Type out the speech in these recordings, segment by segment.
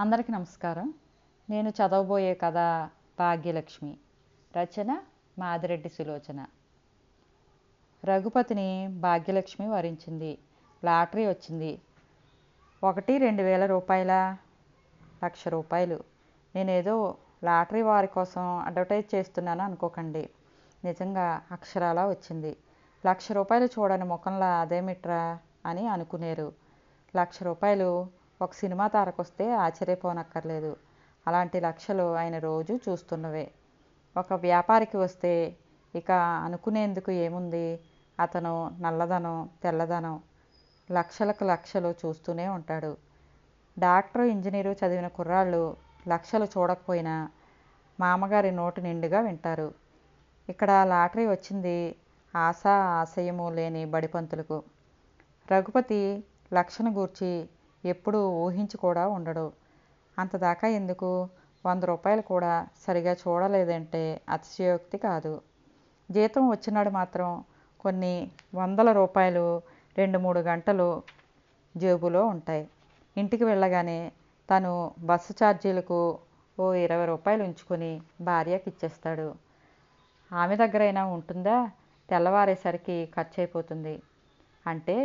అందరికీ నమస్కారం. నేను చదవబోయే కథ భాగ్యలక్ష్మి. రచన మాదిరెడ్డి సులోచన. రఘుపతిని భాగ్యలక్ష్మి వరించింది. లాటరీ వచ్చింది. 1-2 వేల రూపాయల ₹1,00,000. నేనేదో లాటరీ వారి కోసం అడ్వర్టైజ్ చేస్తున్నాను అనుకోకండి. నిజంగా అక్షరాలా వచ్చింది. ₹1,00,000 చూడని ముఖంలా అదేమిట్రా అని అనుకునేరు. ₹1,00,000 ఒక సినిమా తారకొస్తే ఆశ్చర్యపోనక్కర్లేదు. అలాంటి లక్షలు ఆయన రోజు చూస్తున్నవే. ఒక వ్యాపారికి వస్తే ఇక అనుకునేందుకు ఏముంది? అతను నల్లధనం, తెల్లధనం, లక్షలకు లక్షలు చూస్తూనే ఉంటాడు. డాక్టరు, ఇంజనీరు చదివిన కుర్రాళ్ళు లక్షలు చూడకపోయినా మామగారి నోటి నిండుగా వింటారు. ఇక్కడ లాటరీ వచ్చింది ఆశ ఆశయము లేని బడిపంతులకు. రఘుపతి లక్షను గూర్చి ఎప్పుడూ ఊహించి కూడా ఉండడు. అంతదాకా ఎందుకు? ₹100 కూడా సరిగా చూడలేదంటే అతిశయోక్తి కాదు. జీతం వచ్చినాడు మాత్రం కొన్ని ₹100 2-3 గంటలు జేబులో ఉంటాయి. ఇంటికి వెళ్ళగానే తను బస్సు ఛార్జీలకు ఓ ₹20 ఉంచుకొని భార్యకి ఇచ్చేస్తాడు. ఆమె దగ్గరైనా ఉంటుందా? తెల్లవారేసరికి ఖర్చయిపోతుంది. అంటే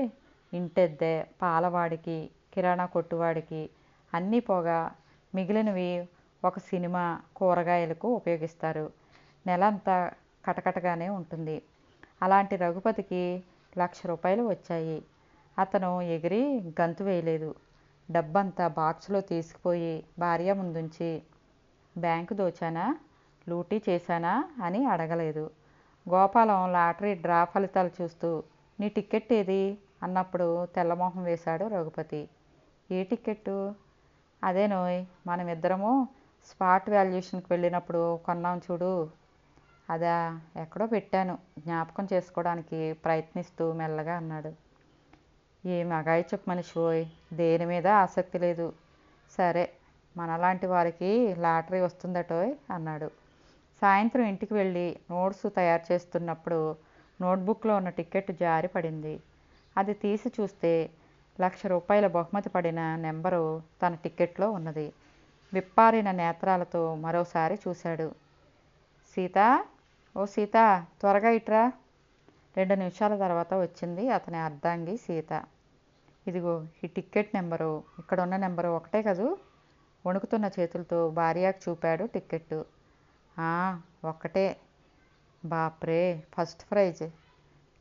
ఇంటెద్దే, పాలవాడికి, కిరాణా కొట్టువాడికి అన్నీ పోగా మిగిలినవి ఒక సినిమా, కూరగాయలకు ఉపయోగిస్తారు. నెలంతా కటకటగానే ఉంటుంది. అలాంటి రఘుపతికి ₹1,00,000 వచ్చాయి. అతను ఎగిరి గంతు వేయలేదు. డబ్బంతా బాక్సులో తీసుకుపోయి భార్య ముందుంచి, బ్యాంకు దోచానా, లూటీ చేశానా అని అడగలేదు. గోపాలం లాటరీ డ్రా ఫలితాలు చూస్తూ, నీ టిక్కెట్ ఏది అన్నప్పుడు తెల్లమొహం వేశాడు రఘుపతి. ఏ టిక్కెట్టు? అదేనోయ్, మనమిద్దరము స్పాట్ వాల్యుయేషన్కి వెళ్ళినప్పుడు కొన్నాం చూడు. అదా, ఎక్కడో పెట్టాను జ్ఞాపకం చేసుకోవడానికి ప్రయత్నిస్తూ మెల్లగా అన్నాడు. ఏం అగాయిచపు మనిషివోయ్, దేని మీద ఆసక్తి లేదు. సరే, మనలాంటి వారికి లాటరీ వస్తుందటోయ్ అన్నాడు. సాయంత్రం ఇంటికి వెళ్ళి నోట్సు తయారు చేస్తున్నప్పుడు నోట్బుక్లో ఉన్న టిక్కెట్ జారి పడింది. అది తీసి చూస్తే ₹1,00,000 బహుమతి పడిన నెంబరు తన టిక్కెట్లో ఉన్నది. విప్పారిన నేత్రాలతో మరోసారి చూశాడు. సీతా, ఓ సీతా, త్వరగా ఇట్రా. 2 నిమిషాల తర్వాత వచ్చింది అతని అర్ధాంగి సీత. ఇదిగో ఈ టిక్కెట్ నెంబరు, ఇక్కడున్న నెంబరు ఒకటే కదూ? వణుకుతున్న చేతులతో భార్యకు చూపాడు టిక్కెట్టు. ఒక్కటే. బాప్రే, ఫస్ట్ ప్రైజ్.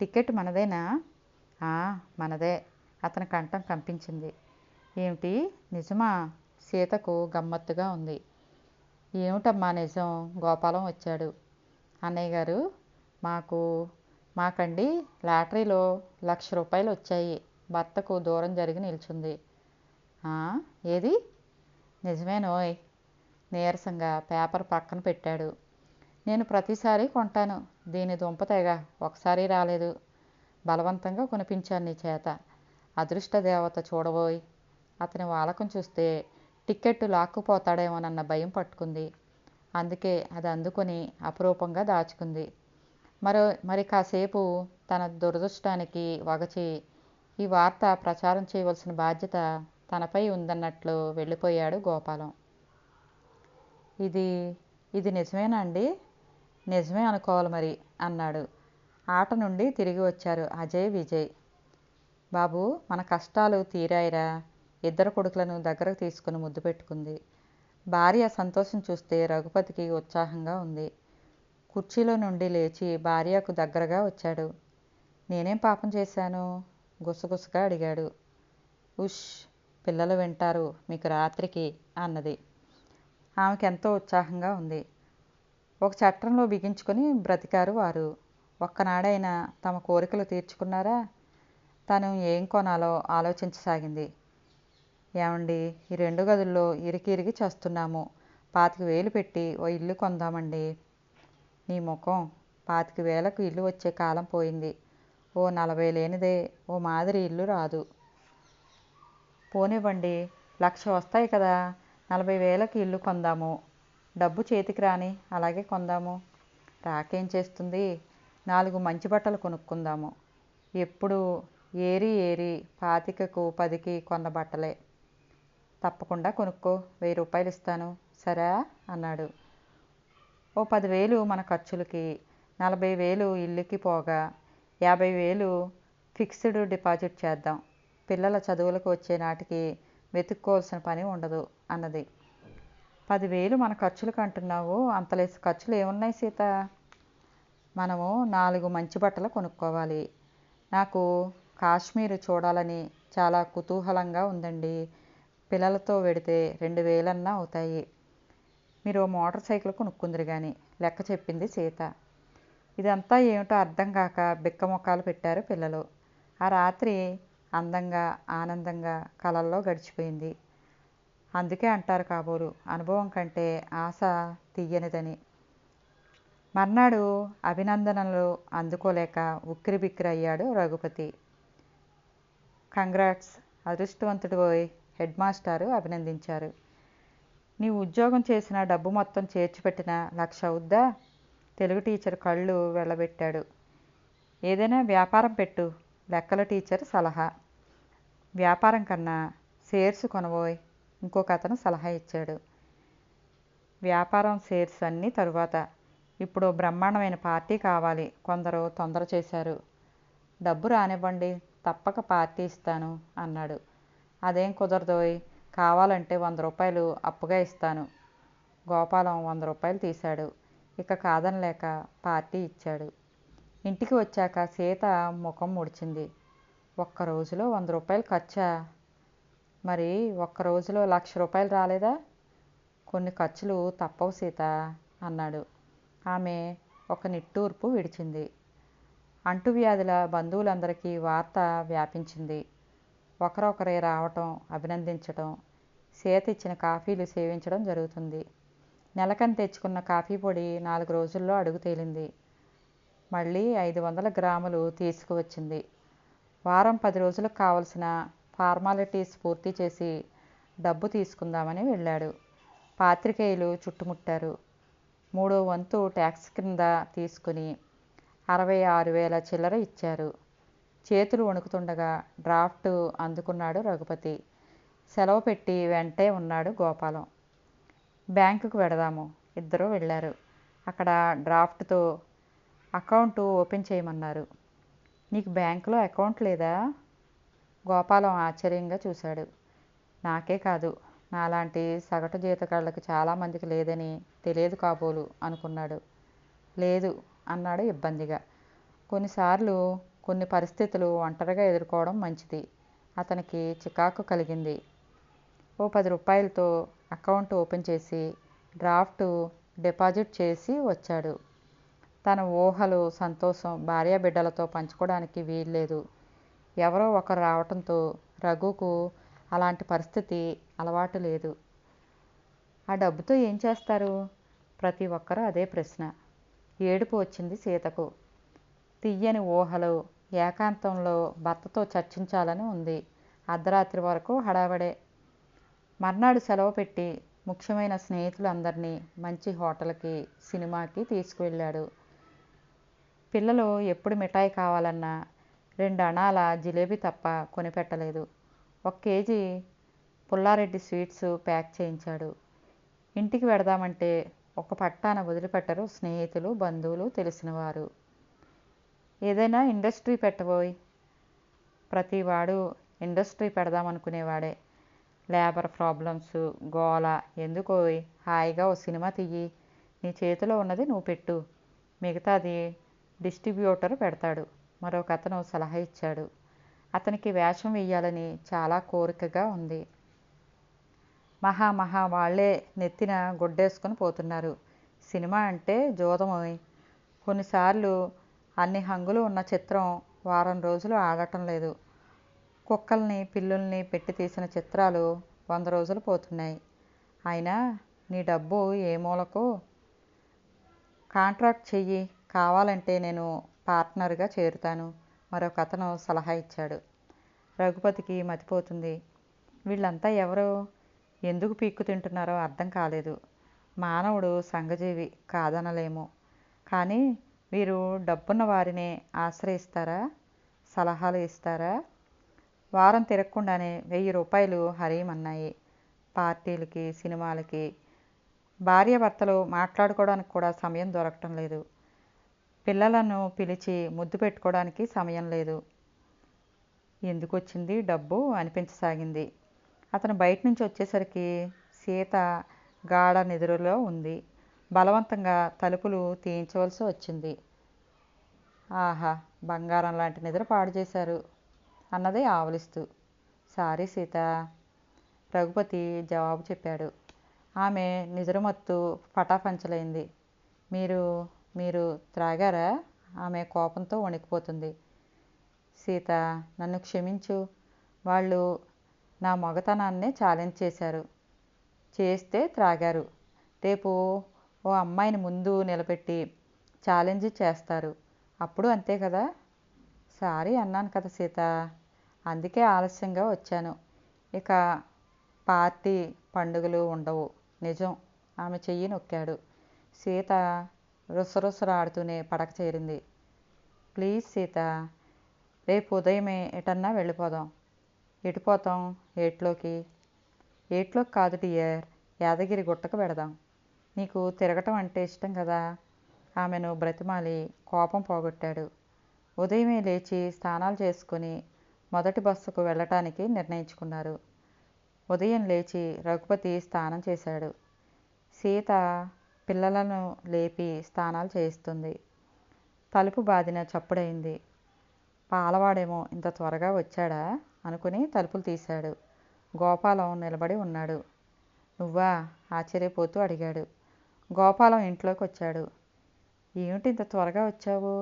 టిక్కెట్ మనదేనా? మనదే. అతని కంఠం కంపించింది. ఏమిటి, నిజమా? సీతకు గమ్మత్తుగా ఉంది. ఏమిటమ్మా నిజం? గోపాలం వచ్చాడు. అన్నయ్య గారు, మాకండి లాటరీలో ₹1,00,000 వచ్చాయి. భర్తకు దూరం జరిగి నిల్చుంది. ఏది? నిజమేనోయ్. నీరసంగా పేపర్ పక్కన పెట్టాడు. నేను ప్రతిసారి కొంటాను. దీని దుంపతెగ ఒకసారి రాలేదు. బలవంతంగా కొనిపించాను నీ చేత. అదృష్ట దేవత చూడబోయ్. అతని వాలకం చూస్తే టిక్కెట్టు లాక్కుపోతాడేమోనన్న భయం పట్టుకుంది. అందుకే అది అందుకొని అపురూపంగా దాచుకుంది. మరి కాసేపు తన దురదృష్టానికి వగచి ఈ వార్త ప్రచారం చేయవలసిన బాధ్యత తనపై ఉందన్నట్లు వెళ్ళిపోయాడు గోపాలం. ఇది నిజమేనా అండి? నిజమే అనుకోవాలి మరి అన్నాడు. ఆట నుండి తిరిగి వచ్చారు అజయ్, విజయ్. బాబు, మన కష్టాలు తీరాయిరా. 2 కొడుకులను దగ్గరకు తీసుకుని ముద్దు పెట్టుకుంది. భార్య సంతోషం చూస్తే రఘుపతికి ఉత్సాహంగా ఉంది. కుర్చీలో నుండి లేచి భార్యకు దగ్గరగా వచ్చాడు. నేనేం పాపం చేశాను? గుసగుసగా అడిగాడు. ఉష్, పిల్లలు వింటారు మీకు రాత్రికి అన్నది. ఆమెకెంతో ఉత్సాహంగా ఉంది. ఒక చట్రంలో బిగించుకొని బ్రతికారు వారు. ఒక్కనాడైనా తమ కోరికలు తీర్చుకున్నారా? తను ఏం కొనాలో ఆలోచించసాగింది. ఏమండి, ఈ 2 గదుల్లో ఇరికి చస్తున్నాము. 25,000 పెట్టి ఓ ఇల్లు కొందామండి. నీ ముఖం, 25,000కు ఇల్లు వచ్చే కాలం పోయింది. ఓ 40 లేనిదే ఓ మాదిరి ఇల్లు రాదు. పోనివ్వండి, 1,00,000 వస్తాయి కదా, 40,000కి ఇల్లు కొందాము. డబ్బు చేతికి రాని అలాగే కొందాము. రాకేం చేస్తుంది? 4 మంచి బట్టలు కొనుక్కుందాము. ఎప్పుడు ఏరి 25కు 10కి కొన్న బట్టలే. తప్పకుండా కొనుక్కో, 1000 ఇస్తాను, సరే అన్నాడు. ఓ 10,000 మన ఖర్చులకి, 40,000 ఇల్లుకి పోగా 50,000 ఫిక్స్డ్ డిపాజిట్ చేద్దాం. పిల్లల చదువులకు వచ్చే నాటికి వెతుక్కోవాల్సిన పని ఉండదు అన్నది. 10,000 మన ఖర్చులకు అంటున్నావు, అంతలేసి ఖర్చులు ఏమున్నాయి సీత? మనము 4 మంచి బట్టలు కొనుక్కోవాలి. నాకు కాశ్మీర్ చూడాలని చాలా కుతూహలంగా ఉందండి. పిల్లలతో వెడితే 2,000 అవుతాయి. మీరు మోటార్ సైకిల్ కొనుక్కుందరు కానీ, లెక్క చెప్పింది సీత. ఇదంతా ఏమిటో అర్థం కాక బిక్కమొక్కాలు పెట్టారు పిల్లలు. ఆ రాత్రి అందంగా ఆనందంగా కలల్లో గడిచిపోయింది. అందుకే అంటారు కాబోలు, అనుభవం కంటే ఆశ తీయనిదని. మర్నాడు అభినందనలు అందుకోలేక ఉక్కిరిబిక్కిరి అయ్యాడు రఘుపతి. కంగ్రాట్స్, అదృష్టవంతుడివోయ్, హెడ్ మాస్టారు అభినందించారు. నీ ఉద్యోగం చేసిన డబ్బు మొత్తం చేర్చిపెట్టిన 1,00,000 అవుద్దా? తెలుగు టీచర్ కళ్ళు వెళ్ళబెట్టాడు. ఏదైనా వ్యాపారం పెట్టు, లెక్కల టీచర్ సలహా. వ్యాపారం కన్నా షేర్స్ కొనబోయ్, ఇంకొక అతను సలహా ఇచ్చాడు. వ్యాపారం షేర్స్ అన్నీ తరువాత, ఇప్పుడు బ్రహ్మాండమైన పార్టీ కావాలి, కొందరు తొందర చేశారు. డబ్బు రానివ్వండి, తప్పక పార్టీ ఇస్తాను అన్నాడు. అదేం కుదరదోయ్, కావాలంటే 100 రూపాయలు అప్పుగా ఇస్తాను. గోపాలం 100 రూపాయలు తీశాడు. ఇక కాదనలేక పార్టీ ఇచ్చాడు. ఇంటికి వచ్చాక సీత ముఖం ముడిచింది. ఒక్క రోజులో 100 రూపాయలు ఖర్చా? మరి ఒక్క రోజులో 1,00,000 రూపాయలు రాలేదా? కొన్ని ఖర్చులు తప్పవు సీత అన్నాడు. ఆమె ఒక నిట్టూర్పు విడిచింది. అంటువ్యాధుల బంధువులందరికీ వార్త వ్యాపించింది. ఒకరొకరే రావటం, అభినందించటం, సీత ఇచ్చిన కాఫీలు సేవించడం జరుగుతుంది. నెలకని తెచ్చుకున్న కాఫీ పొడి 4 రోజుల్లో అడుగు తేలింది. మళ్ళీ 500 గ్రాములు తీసుకువచ్చింది. వారం 10 రోజులకు కావలసిన ఫార్మాలిటీస్ పూర్తి చేసి డబ్బు తీసుకుందామని వెళ్ళాడు. పాత్రికేయులు చుట్టుముట్టారు. 3వ వంతు ట్యాక్స్ కింద తీసుకుని 66,000 చిల్లర ఇచ్చారు. చేతులు వణుకుతుండగా డ్రాఫ్ట్ అందుకున్నాడు రఘుపతి. సెలవు పెట్టి వెంటే ఉన్నాడు గోపాలం. బ్యాంకుకు వెడదాము. ఇద్దరూ వెళ్ళారు. అక్కడ డ్రాఫ్ట్తో అకౌంట్ ఓపెన్ చేయమన్నారు. నీకు బ్యాంకులో అకౌంట్ లేదా? గోపాలం ఆశ్చర్యంగా చూశాడు. నాకే కాదు, నాలాంటి సగటు జీతగాళ్ళకి చాలామందికి లేదని తెలియదు కాబోలు అనుకున్నాడు. లేదు అన్నాడు ఇబ్బందిగా. కొన్నిసార్లు కొన్ని పరిస్థితులు ఒంటరిగా ఎదుర్కోవడం మంచిది. అతనికి చికాకు కలిగింది. ఓ 10 రూపాయలతో అకౌంట్ ఓపెన్ చేసి డ్రాఫ్ట్ డిపాజిట్ చేసి వచ్చాడు. తన ఊహలు, సంతోషం భార్యాబిడ్డలతో పంచుకోవడానికి వీల్లేదు. ఎవరో ఒకరు రావటంతో రఘుకు అలాంటి పరిస్థితి అలవాటు లేదు. ఆ డబ్బుతో ఏం చేస్తారు? ప్రతి ఒక్కరూ అదే ప్రశ్న. ఏడుపు వచ్చింది సీతకు. తియ్యని ఊహలు, ఏకాంతంలో భర్తతో చర్చించాలని ఉంది. అర్ధరాత్రి వరకు హడావడే. మర్నాడు సెలవు పెట్టి ముఖ్యమైన స్నేహితులందరినీ మంచి హోటల్కి, సినిమాకి తీసుకువెళ్ళాడు. పిల్లలు ఎప్పుడు మిఠాయి కావాలన్నా 2 అణాల జిలేబీ తప్ప కొనిపెట్టలేదు. 1 కేజీ పుల్లారెడ్డి స్వీట్స్ ప్యాక్ చేయించాడు. ఇంటికి వెడదామంటే ఒక పట్టాన వదిలిపెట్టరు స్నేహితులు, బంధువులు, తెలిసినవారు. ఏదైనా ఇండస్ట్రీ పెట్టబోయ్. ప్రతివాడు ఇండస్ట్రీ పెడదామనుకునేవాడే. లేబర్ ప్రాబ్లమ్స్, గోల ఎందుకోయ్, హాయిగా ఓ సినిమా తీయి. నీ చేతిలో ఉన్నది నువ్వు పెట్టు, మిగతాది డిస్ట్రిబ్యూటర్ పెడతాడు, మరొక అతను సలహా ఇచ్చాడు. అతనికి వేషం వెయ్యాలని చాలా కోరికగా ఉంది. మహా వాళ్లే నెత్తిన గుడ్డేసుకుని పోతున్నారు. సినిమా అంటే జూదమోయ్. కొన్నిసార్లు అన్ని హంగులు ఉన్న చిత్రం వారం రోజులు ఆడటం లేదు. కుక్కల్ని, పిల్లుల్ని పెట్టి తీసిన చిత్రాలు 100 రోజులు పోతున్నాయి. అయినా నీ డబ్బు ఏ మూలకో. కాంట్రాక్ట్ చెయ్యి, కావాలంటే నేను పార్ట్నర్గా చేరుతాను, మరొక అతను సలహా ఇచ్చాడు. రఘుపతికి మతిపోతుంది. వీళ్ళంతా ఎవరు? ఎందుకు పీక్కు తింటున్నారో అర్థం కాలేదు. మానవుడు సంఘజీవి కాదనలేము. కానీ వీరు డబ్బున్న వారినే ఆశ్రయిస్తారా? సలహాలు ఇస్తారా? వారం తిరగకుండానే 1,000 రూపాయలు హరీమన్నాయి. పార్టీలకి, సినిమాలకి. భార్యాభర్తలు మాట్లాడుకోవడానికి కూడా సమయం దొరకటం లేదు. పిల్లలను పిలిచి ముద్దు పెట్టుకోవడానికి సమయం లేదు. ఎందుకొచ్చింది డబ్బు అనిపించసాగింది. అతను బయట నుంచి వచ్చేసరికి సీత గాఢ నిద్రలో ఉంది. బలవంతంగా తలుపులు తీయించవలసి వచ్చింది. ఆహా, బంగారం లాంటి నిద్ర పాడు చేశారు అన్నది ఆవలిస్తూ. సారీ సీత, రఘుపతి జవాబు చెప్పాడు. ఆమె నిద్రమత్తు పటాపంచలైంది. మీరు మీరు త్రాగారా? ఆమె కోపంతో వణికిపోతుంది. సీత, నన్ను క్షమించు. వాళ్ళు నా మగతనాన్నే ఛాలెంజ్ చేశారు. చేస్తే త్రాగారు. రేపు ఓ అమ్మాయిని ముందు నిలబెట్టి ఛాలెంజ్ చేస్తారు. అప్పుడు అంతే కదా. సారీ అన్నాను కదా సీత, అందుకే ఆలస్యంగా వచ్చాను. ఇక పార్టీ పండుగలు ఉండవు. నిజం. ఆమె చెయ్యి నొక్కాడు. సీత రుసరుసలాడుతూనే పడక చేరింది. ప్లీజ్ సీత, రేపు ఉదయమే ఎటన్నా వెళ్ళిపోదాం. ఎటుపోతాం? ఏట్లోకి? ఏట్లోకి కాదు డియర్, యాదగిరి గుట్టకు వెడదాం. నీకు తిరగటం అంటే ఇష్టం కదా. ఆమెను బ్రతిమాలి కోపం పోగొట్టాడు. ఉదయమే లేచి స్నానాలు చేసుకుని మొదటి బస్సుకు వెళ్ళటానికి నిర్ణయించుకున్నారు. ఉదయం లేచి రఘుపతి స్నానం చేశాడు. సీత పిల్లలను లేపి స్నానాలు చేయిస్తుంది. తలుపు బాదిన చప్పుడైంది. పాలవాడేమో ఇంత త్వరగా వచ్చాడా అనుకుని తలుపులు తీశాడు. గోపాలం నిలబడి ఉన్నాడు. నువ్వా? ఆశ్చర్యపోతూ అడిగాడు. గోపాలం ఇంట్లోకి వచ్చాడు. ఏమిటి ఇంత త్వరగా వచ్చావు?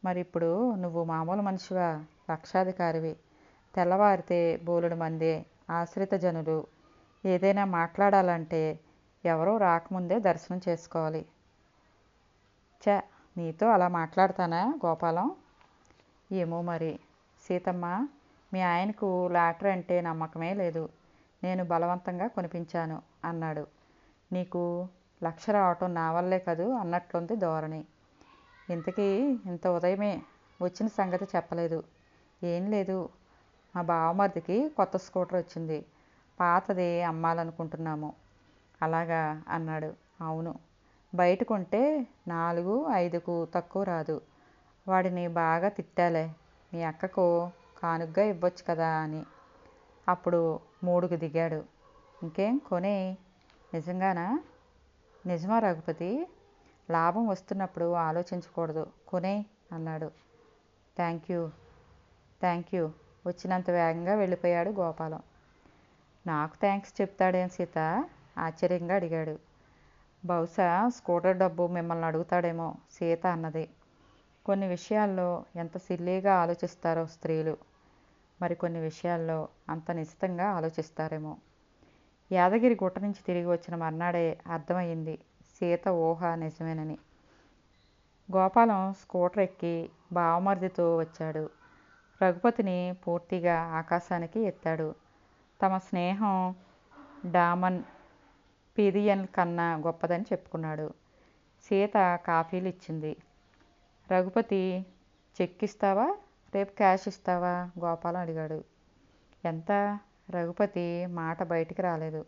మరిప్పుడు నువ్వు మామూలు మనిషివా? లక్షాధికారివి. తెల్లవారితే బోలెడు మంది ఆశ్రిత జనులు. ఏదైనా మాట్లాడాలంటే ఎవరూ రాకముందే దర్శనం చేసుకోవాలి. చ, నీతో అలా మాట్లాడతానా గోపాలం? ఏమో మరి. సీతమ్మ, మీ ఆయనకు లాటరీ అంటే నమ్మకమే లేదు. నేను బలవంతంగా కొనిపించాను అన్నాడు. నీకు లక్ష రావటం నా వల్లే కదూ అన్నట్లుంది ధోరణి. ఇంతకీ ఇంత ఉదయమే వచ్చిన సంగతి చెప్పలేదు. ఏం లేదు, మా బావమరిదికి కొత్త స్కూటర్ వచ్చింది. పాతది అమ్మాలనుకుంటున్నాము. అలాగా అన్నాడు. అవును, బయట కొంటే 4-5కు తక్కువ రాదు. వాడిని బాగా తిట్టాలే, మీ అక్కకు కానుగ్గా ఇవ్వచ్చు కదా అని. అప్పుడు 3కు దిగాడు. ఇంకేం కొనేయ్. నిజంగానా? నిజమా రఘుపతి? లాభం వస్తున్నప్పుడు ఆలోచించకూడదు. కొనేయ్ అన్నాడు. థ్యాంక్ యూ వచ్చినంత వేగంగా వెళ్ళిపోయాడు గోపాలం. నాకు థ్యాంక్స్ చెప్తాడేం సీత? ఆశ్చర్యంగా అడిగాడు. బహుశా స్కూటర్ డబ్బు మిమ్మల్ని అడుగుతాడేమో సీత అన్నది. కొన్ని విషయాల్లో ఎంత సిల్లీగా ఆలోచిస్తారో స్త్రీలు, మరికొన్ని విషయాల్లో అంత నిశితంగా ఆలోచిస్తారేమో. యాదగిరి గుట్ట నుంచి తిరిగి వచ్చిన మర్నాడే అర్థమయ్యింది సీత ఊహ నిజమేనని. గోపాలం స్కూటర్ ఎక్కి బావమరిదితో వచ్చాడు. రఘుపతిని పూర్తిగా ఆకాశానికి ఎత్తాడు. తమ స్నేహం డామన్ పిరియన్ కన్నా గొప్పదని చెప్పుకున్నాడు. సీత కాఫీలు ఇచ్చింది. రఘుపతి, చెక్ ఇస్తావా, రేపు క్యాష్ ఇస్తావా? గోపాలం అడిగాడు. ఎంత? రఘుపతి మాట బయటికి రాలేదు.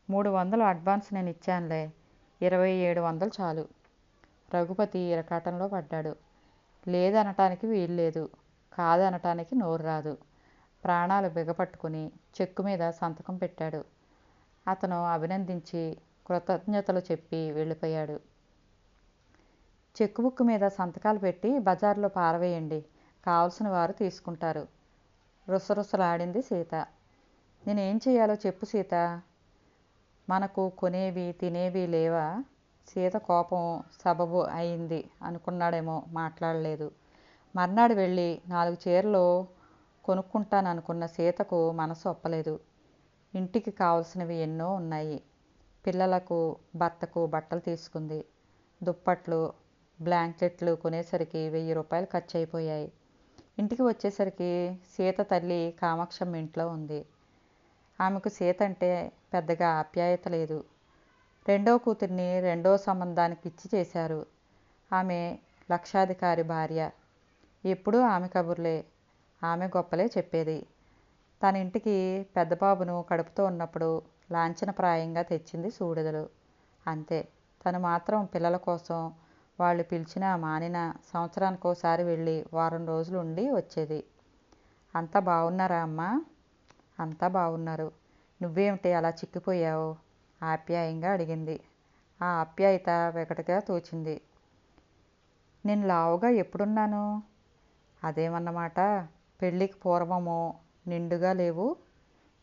300 అడ్వాన్స్ నేను ఇచ్చానులే, 2700 చాలు. రఘుపతి ఇరకాటంలో పడ్డాడు. లేదనటానికి వీల్లేదు, కాదనటానికి నోరు రాదు. ప్రాణాలు బిగపట్టుకుని చెక్కు మీద సంతకం పెట్టాడు. అతను అభినందించి కృతజ్ఞతలు చెప్పి వెళ్ళిపోయాడు. చెక్కు బుక్ మీద సంతకాలు పెట్టి బజార్లో పారవేయండి, కావలసిన వారు తీసుకుంటారు. రుసరుసలాడింది సీత. నేనేం చెయ్యాలో చెప్పు సీత. మనకు కొనేవి తినేవి లేవా? సీత కోపం సబబు అయింది అనుకున్నాడేమో మాట్లాడలేదు. మర్నాడు వెళ్ళి 4 చీరలు కొనుక్కుంటాననుకున్న సీతకు మనసు ఒప్పలేదు. ఇంటికి కావలసినవి ఎన్నో ఉన్నాయి. పిల్లలకు, భర్తకు బట్టలు తీసుకుంది. దుప్పట్లు, బ్లాంకెట్లు కొనేసరికి 1000 రూపాయలు ఖర్చు అయిపోయాయి. ఇంటికి వచ్చేసరికి సీత తల్లి కామాక్షమ్మ ఇంట్లో ఉంది. ఆమెకు సీత అంటే పెద్దగా ఆప్యాయత లేదు. రెండో కూతుర్ని రెండో సంబంధానికి ఇచ్చి చేశారు. ఆమె లక్షాధికారి భార్య. ఎప్పుడూ ఆమె కబుర్లే, ఆమె గొప్పలే చెప్పేది. తన ఇంటికి పెద్ద బాబును కడుపుతో ఉన్నప్పుడు లాంఛనప్రాయంగా తెచ్చింది సూడిదలు. అంతే. తను మాత్రం పిల్లల కోసం వాళ్ళు పిలిచినా మానినా సంవత్సరానికోసారి వెళ్ళి వారం రోజులు ఉండి వచ్చేది. అంతా బాగున్నారా అమ్మా? అంతా బాగున్నారు. నువ్వేమిటి అలా చిక్కిపోయావు? ఆప్యాయంగా అడిగింది. ఆ ఆప్యాయత వెగటుగా తోచింది. నేను లావుగా ఎప్పుడున్నాను? అదేమన్నమాట. పెళ్ళికి పూర్వము నిండుగా లేవు.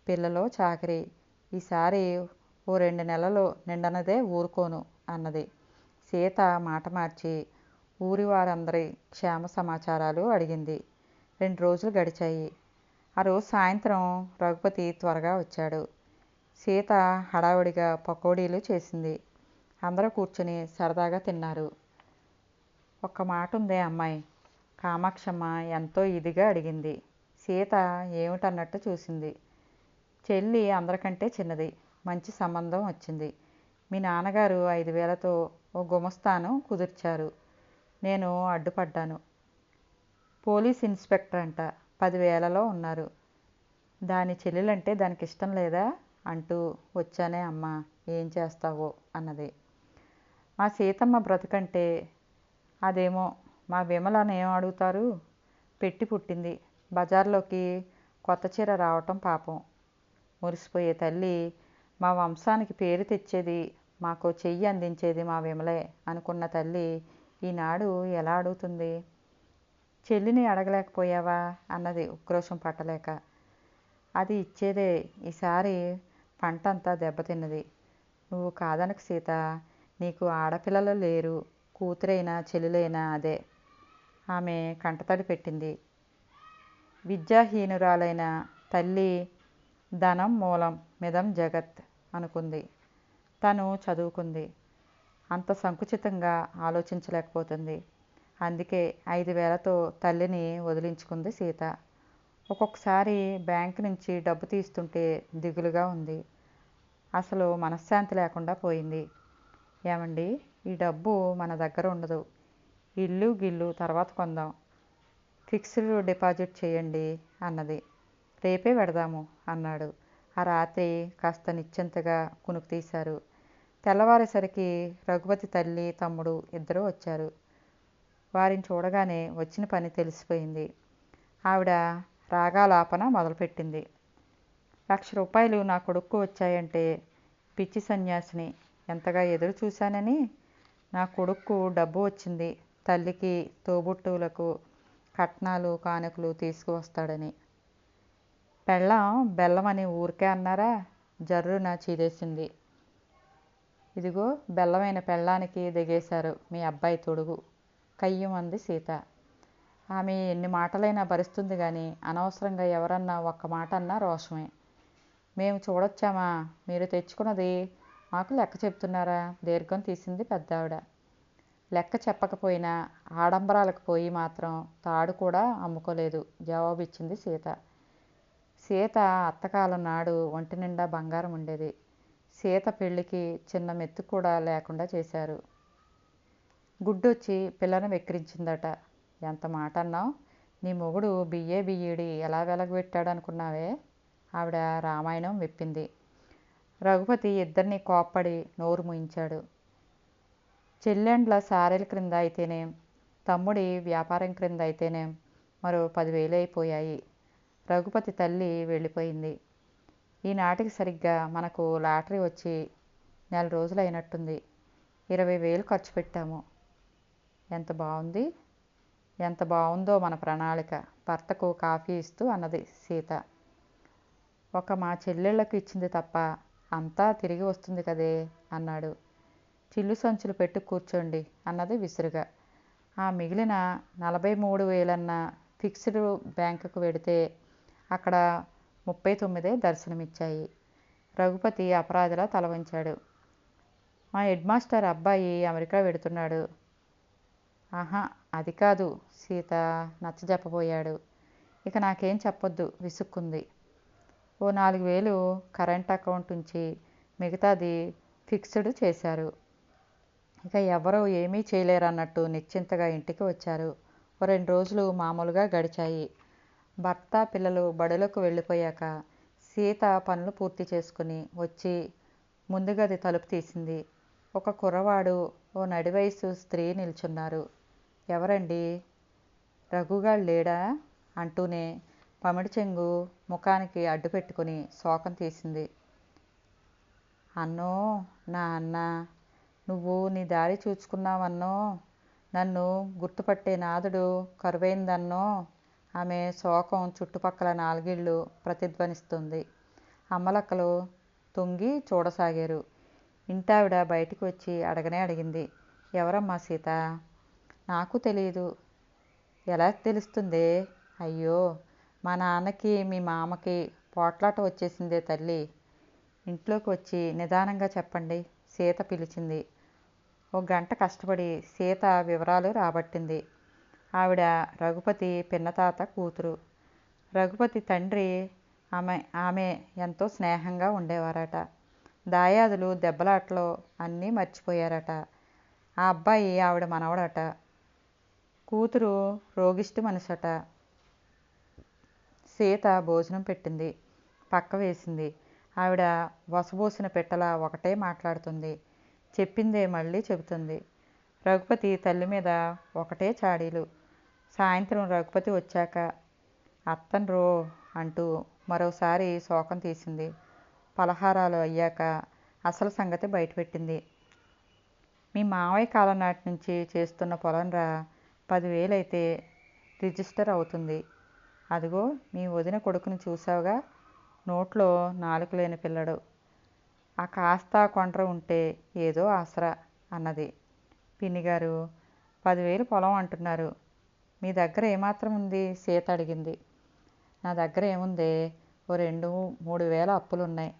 పిల్లలో చాకిరీ. ఈసారి ఓ 2 నెలలు నిండనదే ఊరుకోను అన్నది. సీత మాట మార్చి ఊరి వారందరి క్షేమ సమాచారాలు అడిగింది. 2 రోజులు గడిచాయి. ఆ రోజు సాయంత్రం రఘుపతి త్వరగా వచ్చాడు. సీత హడావుడిగా పకోడీలు చేసింది. అందరూ కూర్చుని సరదాగా తిన్నారు. ఒక్క మాట ఉందే అమ్మాయి? కామాక్షమ్మ ఎంతో ఇదిగా అడిగింది. సీత ఏమిటన్నట్టు చూసింది. చెల్లి అందరికంటే చిన్నది. మంచి సంబంధం వచ్చింది. మీ నాన్నగారు 5,000తో ఓ గుమస్తాను కుదిర్చారు. నేను అడ్డుపడ్డాను. పోలీస్ ఇన్స్పెక్టర్ అంట. 10,000లో ఉన్నారు. దాని చెల్లెలంటే దానికి ఇష్టం లేదా అంటూ వచ్చానే అమ్మా. ఏం చేస్తావో అన్నది. మా సీతమ్మ బ్రతుకంటే అదేమో మా విమలని ఏం అడుగుతారు? పెట్టి పుట్టింది. బజార్లోకి కొత్త చీర రావటం పాపం. మురిసిపోయే తల్లి. మా వంశానికి పేరు తెచ్చేది, మాకు చెయ్యి అందించేది మా విమలే అనుకున్న తల్లి ఈనాడు ఎలా అడుగుతుంది? చెల్లిని అడగలేకపోయావా అన్నది ఉక్రోషం పట్టలేక. అది ఇచ్చేదే. ఈసారి పంటంతా దెబ్బతిన్నది. నువ్వు కాదనకు సీత. నీకు ఆడపిల్లలు లేరు. కూతురైనా చెల్లెలైనా అదే. ఆమె కంటతడి పెట్టింది. విద్యాహీనురాలైన తల్లి ధనం మూలం మిదం జగత్ అనుకుంది. తను చదువుకుంది. అంత సంకుచితంగా ఆలోచించలేకపోతుంది. అందుకే 5,000తో తల్లిని వదిలించుకుంది సీత. ఒక్కొక్కసారి బ్యాంకు నుంచి డబ్బు తీస్తుంటే దిగులుగా ఉంది. అసలు మనశ్శాంతి లేకుండా పోయింది. ఏమండి, ఈ డబ్బు మన దగ్గర ఉండదు. ఇల్లు గిల్లు తర్వాత కొందాం. ఫిక్స్డ్ డిపాజిట్ చేయండి అన్నది. రేపే పెడదాము అన్నాడు. ఆ రాత్రి కాస్త నిశ్చింతగా కునుకు తీశారు. తెల్లవారేసరికి రఘుపతి తల్లి తమ్ముడు ఇద్దరూ వచ్చారు. వారిని చూడగానే వచ్చిన పని తెలిసిపోయింది. ఆవిడ రాగాలాపన మొదలుపెట్టింది. 1,00,000 రూపాయలు నా కొడుక్కు వచ్చాయంటే పిచ్చి సన్యాసిని ఎంతగా ఎదురు చూశానని. నా కొడుక్కు డబ్బు వచ్చింది. తల్లికి తోబుట్టువులకు కట్నాలు కానుకలు తీసుకువస్తాడని. పెళ్ళాం బెల్లమని ఊరికే అన్నారా? జర్రున చీదేసింది. ఇదిగో బెల్లమైన పెళ్ళానికి దిగేశారు మీ అబ్బాయి తొడుగు కయ్యమంది సీత. ఆమె ఎన్ని మాటలైనా భరిస్తుంది కానీ అనవసరంగా ఎవరన్నా ఒక్క మాట అన్నా రోషమే. మేము చూడొచ్చామా? మీరు తెచ్చుకున్నది మాకు లెక్క చెప్తున్నారా? దీర్ఘం తీసింది పెద్దావిడ. లెక్క చెప్పకపోయినా ఆడంబరాలకు పోయి మాత్రం తాడు కూడా అమ్ముకోలేదు జవాబిచ్చింది సీత. సీత అత్తకాలం నాడు ఒంటి నిండా బంగారం ఉండేది. సీత పెళ్ళికి చిన్న మెత్తు కూడా లేకుండా చేశారు. గుడ్డొచ్చి పిల్లను వెక్కిరించిందట. ఎంత మాట అన్నావు? నీ మొగుడు బిఏ బిఈడి ఎలా వెలగబెట్టాడనుకున్నావే? ఆవిడ రామాయణం విప్పింది. రఘుపతి ఇద్దరినీ కోప్పడి నోరు మూయించాడు. చెల్లెండ్ల సారెల క్రింద అయితేనేం, తమ్ముడి వ్యాపారం క్రింద అయితేనేం మరో 10,000 అయిపోయాయి. రఘుపతి తల్లి వెళ్ళిపోయింది. ఈనాటికి సరిగ్గా మనకు లాటరీ వచ్చి 4 రోజులు అయినట్టుంది. 20,000 ఖర్చు పెట్టాము. ఎంత బాగుంది, ఎంత బాగుందో మన ప్రణాళిక భర్తకు కాఫీ ఇస్తూ అన్నది సీత. ఒక మా చెల్లెళ్లకు ఇచ్చింది తప్ప అంతా తిరిగి వస్తుంది కదే అన్నాడు. చిల్లు సంచులు పెట్టి కూర్చోండి అన్నది విసురుగా. ఆ మిగిలిన 43,000 ఫిక్స్డ్ బ్యాంకుకు వెడితే అక్కడ 39 దర్శనమిచ్చాయి. రఘుపతి అపరాధిలా తల వంచాడు. మా హెడ్ మాస్టర్ అబ్బాయి అమెరికా వెడుతున్నాడు. ఆహా, అది కాదు సీత నచ్చజెప్పబోయాడు. ఇక నాకేం చెప్పొద్దు విసుక్కుంది. ఓ 4,000 కరెంట్ అకౌంట్ ఉంచి మిగతాది ఫిక్స్డ్ చేశారు. ఇక ఎవరూ ఏమీ చేయలేరన్నట్టు నిశ్చింతగా ఇంటికి వచ్చారు. ఓ 2 రోజులు మామూలుగా గడిచాయి. భర్త పిల్లలు బడులకు వెళ్ళిపోయాక సీత పనులు పూర్తి చేసుకుని వచ్చి ముందు గది తలుపు తీసింది. ఒక కుర్రవాడు, ఓ నడివయసు స్త్రీ నిల్చున్నారు. ఎవరండి? రఘుగాడు లేడా అంటూనే పమిడి చెంగు ముఖానికి అడ్డు పెట్టుకుని శోకం తీసింది. అన్నో నా అన్న, నువ్వు నీ దారి చూచుకున్నావన్నో, నన్ను గుర్తుపట్టే నాదుడు కరువైందన్నో. ఆమె శోకం చుట్టుపక్కల నాలుగిళ్ళు ప్రతిధ్వనిస్తుంది. అమ్మలక్కలు తొంగి చూడసాగారు. ఇంటావిడ బయటికి వచ్చి అడగనే అడిగింది. ఎవరమ్మా సీత? నాకు తెలియదు. ఎలా తెలుస్తుందే? అయ్యో, మా నాన్నకి మీ మామకి పోట్లాట వచ్చేసిందే తల్లి. ఇంట్లోకి వచ్చి నిదానంగా చెప్పండి, సీత పిలిచింది. ఓ గంట కష్టపడి సీత వివరాలు రాబట్టింది. ఆవిడ రఘుపతి పిన్నతాత కూతురు. రఘుపతి తండ్రి ఆమె ఎంతో స్నేహంగా ఉండేవారట. దాయాదులు దెబ్బలాటలో అన్నీ మర్చిపోయారట. ఆ అబ్బాయి ఆవిడ మనవడట. కూతురు రోగిష్టి మనిషట. సీత భోజనం పెట్టింది, పక్క వేసింది. ఆవిడ వసబోసిన పిట్టలా ఒకటే మాట్లాడుతుంది. చెప్పిందే మళ్ళీ చెబుతుంది. రఘుపతి తల్లి మీద ఒకటే చాడీలు. సాయంత్రం రఘుపతి వచ్చాక అత్తన్రో అంటూ మరోసారి శోకం తీసింది. పలహారాలు అయ్యాక అసలు సంగతి బయటపెట్టింది. మీ మావయ్య కాలం నాటి నుంచి చేస్తున్న పొలంరా, 10,000 అయితే రిజిస్టర్ అవుతుంది. అదిగో మీ వదిన కొడుకుని చూసావుగా, నోట్లో నాలుక లేని పిల్లడు. ఆ కాస్త కొండ్ర ఉంటే ఏదో ఆసరా అన్నది. పిన్నిగారు, 10,000 పొలం అంటున్నారు. మీ దగ్గర ఏమాత్రం ఉంది? సీత అడిగింది. నా దగ్గర ఏముందే, ఓ 2-3 వేల అప్పులున్నాయి.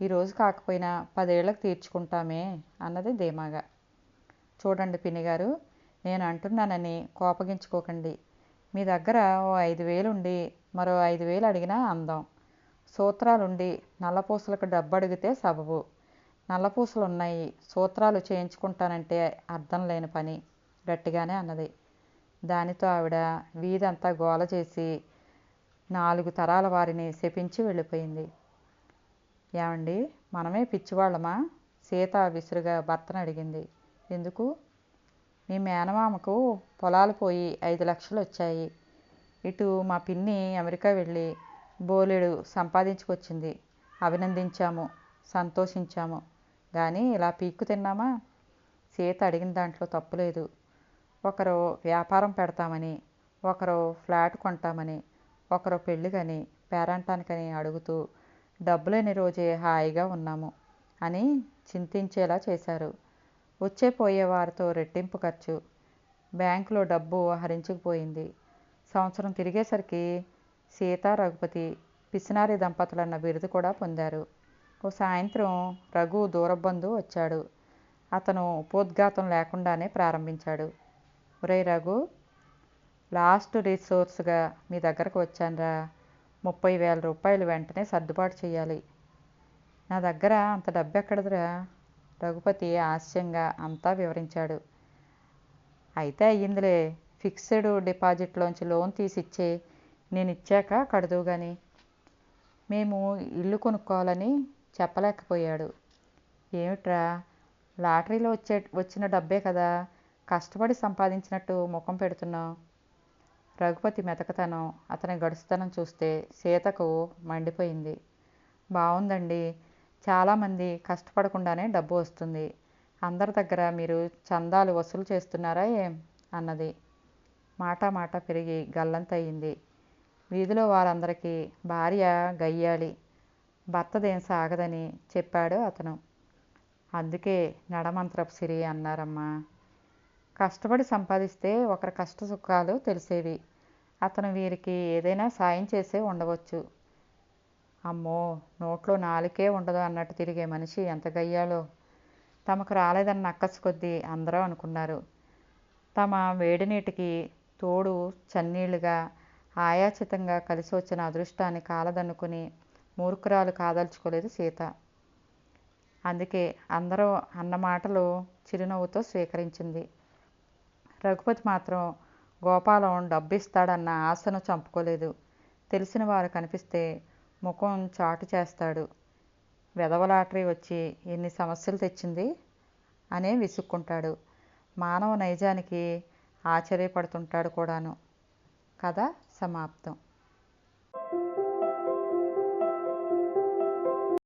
ఈరోజు కాకపోయినా 10 ఏళ్ళకు తీర్చుకుంటామే అన్నది ధీమాగా. చూడండి పిన్నిగారు, నేను అంటున్నానని కోపగించుకోకండి. మీ దగ్గర ఓ 5,000 ఉండి మరో 5,000 అడిగినా అందం. సూత్రాలుండి నల్లపూసలకు డబ్బు అడిగితే సబబు. నల్లపూసలున్నాయి, సూత్రాలు చేయించుకుంటానంటే అర్థం లేని పని గట్టిగానే అన్నది. దానితో ఆవిడ వీధంతా గోల చేసి 4 తరాల వారిని శపించి వెళ్ళిపోయింది. ఏమండి, మనమే పిచ్చివాళ్ళమా? సీత విసురుగా భర్తను అడిగింది. ఎందుకు? మీ మేనమామకు పొలాలు పోయి 5 లక్షలు వచ్చాయి. ఇటు మా పిన్ని అమెరికా వెళ్ళి బోలెడు సంపాదించుకొచ్చింది. అభినందించాము, సంతోషించాము. కానీ ఇలా పీక్కు తిన్నామా? సీత అడిగిన దాంట్లో తప్పులేదు. ఒకరు వ్యాపారం పెడతామని, ఒకరు ఫ్లాట్ కొంటామని, ఒకరు పెళ్ళికని పేరంటానికని అడుగుతూ డబ్బులేని రోజే హాయిగా ఉన్నాము అని చింతించేలా చేశారు. వచ్చే పోయే వారితో రెట్టింపు ఖర్చు. బ్యాంకులో డబ్బు హరించుకుపోయింది. సంవత్సరం తిరిగేసరికి సీత రఘుపతి పిసినారి దంపతులన్న బిరుదు కూడా పొందారు. ఓ సాయంత్రం రఘు దూరబంధువు వచ్చాడు. అతను ఉపోద్ఘాతం లేకుండానే ప్రారంభించాడు. ఒరేయ్ రఘు, లాస్ట్ రిసోర్స్గా మీ దగ్గరకు వచ్చానురా. 30,000 రూపాయలు వెంటనే సర్దుబాటు చేయాలి. నా దగ్గర అంత డబ్బు ఎక్కడదిరా? రఘుపతి హాస్యంగా అంతా వివరించాడు. అయితే అయ్యిందిలే, ఫిక్స్డ్ డిపాజిట్లోంచి లోన్ తీసిచ్చే, నేను ఇచ్చాక కడదువు గాని. మేము ఇల్లు కొనుక్కోవాలని చెప్పలేకపోయాడు. ఏమిట్రా, లాటరీలో వచ్చిన డబ్బే కదా, కష్టపడి సంపాదించినట్టు ముఖం పెడుతున్నావు. రఘుపతి మెతకతనం, అతని గడుసుతనం చూస్తే సీతకు మండిపోయింది. బావుందండి, చాలామంది కష్టపడకుండానే డబ్బు వస్తుంది. అందరి దగ్గర మీరు చందాలు వసూలు చేస్తున్నారా ఏం అన్నది. మాట పెరిగి గల్లంతయింది. వీధిలో వారందరికీ భార్య గయ్యాళి, భర్తదేం సాగదని చెప్పాడు అతను. అందుకే నడమంత్రపు సిరి అన్నారమ్మా. కష్టపడి సంపాదిస్తే ఒకరి కష్ట సుఖాలు తెలిసేవి. అతను వీరికి ఏదైనా సాయం చేసే ఉండవచ్చు. అమ్మో, నోట్లో నాలుకే ఉండదు అన్నట్టు తిరిగే మనిషి ఎంత గయ్యాలో. తమకు రాలేదన్న అక్కసు కొద్దీ అందరూ అనుకున్నారు. తమ వేడినీటికి తోడు చన్నీళ్లుగా ఆయాచితంగా కలిసి వచ్చిన అదృష్టాన్ని కాలదన్నుకుని మూర్ఖురాలు కాదలుచుకోలేదు సీత. అందుకే అందరూ అన్న మాటలు చిరునవ్వుతో స్వీకరించింది. రఘుపతి మాత్రం గోపాలం డబ్బిస్తాడన్న ఆశను చంపుకోలేదు. తెలిసిన వారు కనిపిస్తే ముఖం చాటు చేస్తాడు. వెధవ లాటరీ వచ్చి ఎన్ని సమస్యలు తెచ్చింది అనే విసుక్కుంటాడు. మానవ నైజానికి ఆశ్చర్యపడుతుంటాడు కూడాను. కథ సమాప్తం.